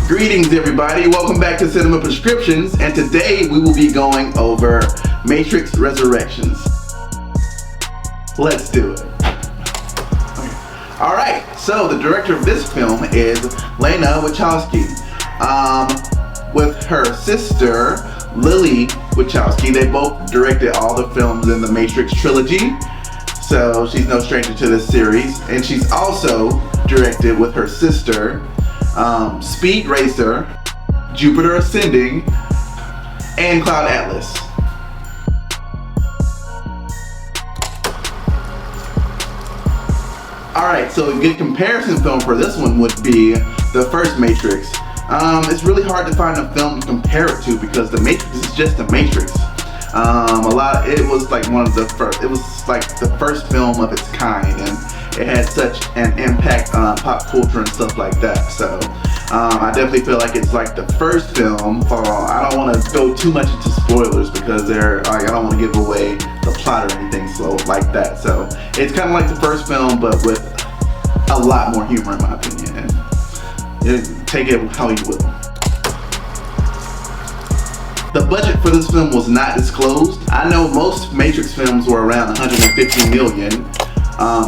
Greetings everybody, welcome back to Cinema Prescriptions, and today we will be going over Matrix Resurrections. Let's do it. Okay. Alright, so the director of this film is Lana Wachowski. With her sister, Lily Wachowski, they both directed all the films in the Matrix trilogy, so she's no stranger to this series. And she's also directed with her sister Speed Racer, Jupiter Ascending, and Cloud Atlas. Alright, so a good comparison film for this one would be the first Matrix. It's really hard to find a film to compare it to because the Matrix is just a Matrix. It was like the first film of its kind, and it had such an impact on pop culture and stuff like that. So I definitely feel like it's like the first film. I don't want to go too much into spoilers because I don't want to give away the plot or anything like that. So it's kind of like the first film, but with a lot more humor in my opinion. And take it how you will. The budget for this film was not disclosed. I know most Matrix films were around 150 million,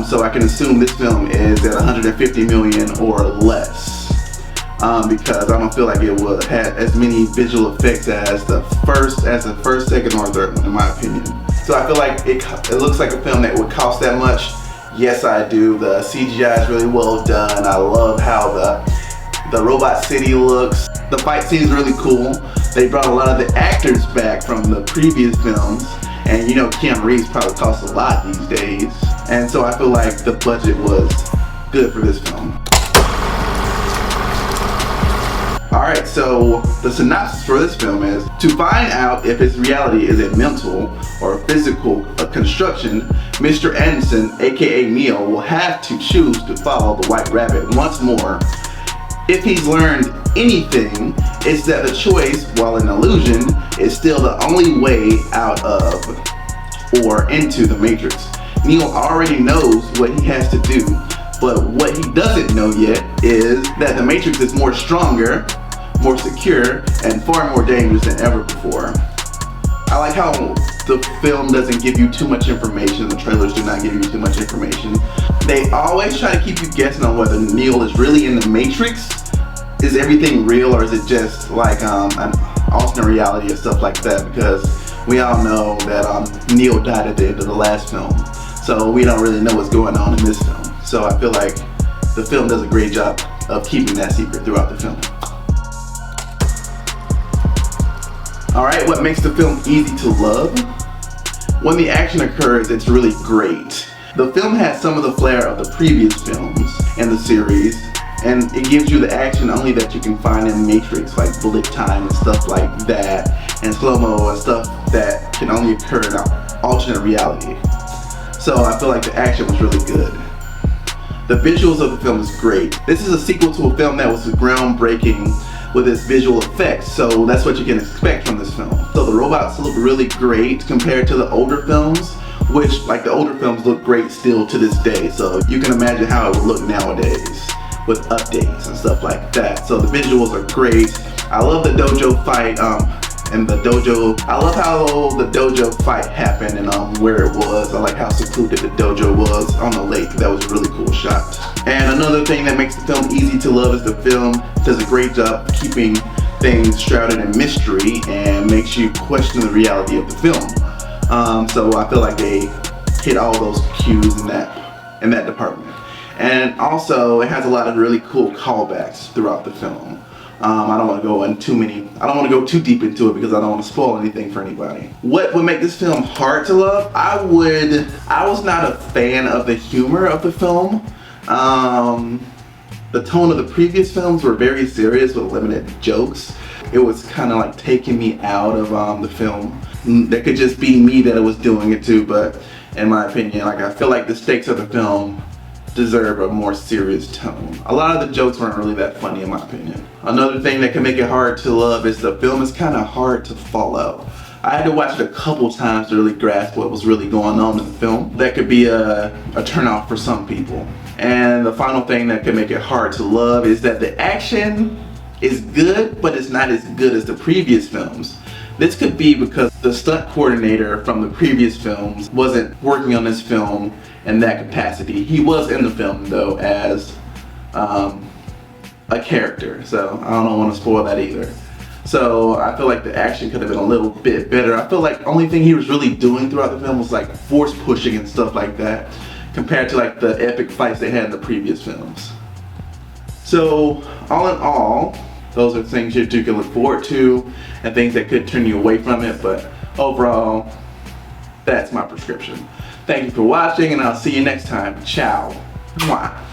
so I can assume this film is at 150 million or less, because I don't feel like it would have as many visual effects as the first, second, or third one, in my opinion. So I feel like it looks like a film that would cost that much. Yes, I do. The CGI is really well done. I love how the robot city looks. The fight scene is really cool. They brought a lot of the actors back from the previous films, and you know Keanu Reeves probably costs a lot these days, and so I feel like the budget was good for this film. Alright, so the synopsis for this film is: to find out if his reality is a mental or physical construction, Mr. Anderson, aka Neo, will have to choose to follow the White Rabbit once more. If he's learned anything, it's that the choice, while an illusion, is still the only way out of or into the Matrix. Neo already knows what he has to do, but what he doesn't know yet is that the Matrix is more stronger, more secure, and far more dangerous than ever before. I like how the film doesn't give you too much information. The trailers do not give you too much information. They always try to keep you guessing on whether Neo is really in the Matrix. Is everything real, or is it just like an alternate reality or stuff like that? Because we all know that Neo died at the end of the last film, so we don't really know what's going on in this film. So I feel like the film does a great job of keeping that secret throughout the film. Alright, what makes the film easy to love? When the action occurs, it's really great. The film has some of the flair of the previous films in the series, and it gives you the action only that you can find in Matrix, like bullet time and stuff like that, and slow-mo and stuff that can only occur in an alternate reality. So I feel like the action was really good. The visuals of the film is great. This is a sequel to a film that was groundbreaking with its visual effects, so that's what you can expect from this film. So the robots look really great compared to the older films, which, like, the older films look great still to this day, so you can imagine how it would look nowadays with updates and stuff like that. So the visuals are great. I love the dojo fight, and the dojo, I love how the dojo fight happened and where it was. I like how secluded the dojo was on the lake. That was a really cool shot. And another thing that makes the film easy to love is the film does a great job keeping things shrouded in mystery and makes you question the reality of the film. So I feel like they hit all those cues in that department. And also, it has a lot of really cool callbacks throughout the film. I don't want to go too deep into it because I don't want to spoil anything for anybody. What would make this film hard to love? I was not a fan of the humor of the film. The tone of the previous films were very serious with limited jokes. It was kind of like taking me out of the film. That could just be me that it was doing it to, but in my opinion, like, I feel like the stakes of the film deserve a more serious tone. A lot of the jokes weren't really that funny in my opinion. Another thing that can make it hard to love is the film is kind of hard to follow. I had to watch it a couple times to really grasp what was really going on in the film. That could be a turnoff for some people. And the final thing that can make it hard to love is that the action is good, but it's not as good as the previous films. This could be because the stunt coordinator from the previous films wasn't working on this film in that capacity. He was in the film though as a character, so I don't want to spoil that either. So I feel like the action could have been a little bit better. I feel like the only thing he was really doing throughout the film was like force pushing and stuff like that, compared to like the epic fights they had in the previous films. So all in all, those are things you can look forward to and things that could turn you away from it, but overall, that's my prescription. Thank you for watching, and I'll see you next time. Ciao. Mwah.